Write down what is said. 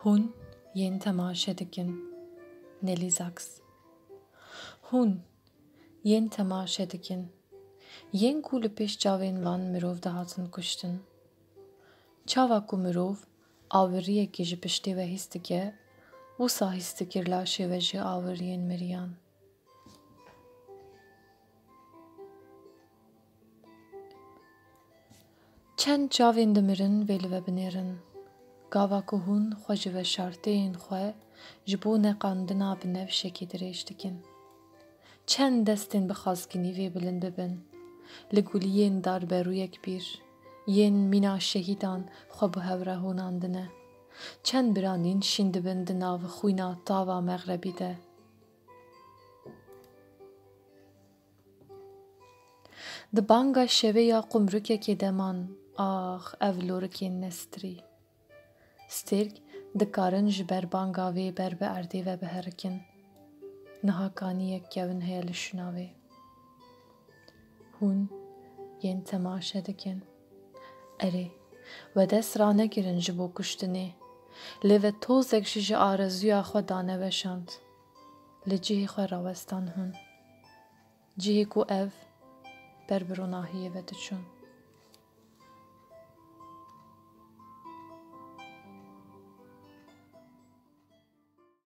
Hûn yên temaşe dikin. Nelly Sachs. Hûn yên temaşe dikin. Yên ku li pêş çavên wan mirov dihatin kuştin. Çava ku mirov awiriyekê ji piştî ve hîs dike, wisa hîs dikir laşê ve jî awiriyên miriyan. Çend çavên dimirin vê li ve binêrin. Gava ku hûn xwe ji veşartiyên xwe ji bo neqandina bi nevşekê dirêj dikin. Çend destên bi xazkînî vê bilind bibin. Li guliyên darberûyek bîr, yên mîna şehîdan xwe bi hev re hûnandine. Çend biranîn şîn dibin di navê xwîna tava meğrebî de. Di banga şeveya qumrukekê deman, ax ev lorikên nestirî. Stêrk dikarin ji ber banga wê ber bi erdê ve biherikin. Niha kaniyek kevin heye li şûna wê. Hûn yên temaşe dikin. Erê, ve dest ranegirin ji bo kuştinê. Lê ve tozek jî ji arezuya xwe dane veşand. Li cihê xwe rawestan hûn. Cihê ku ev ber bi ronahiyê ve diçûn.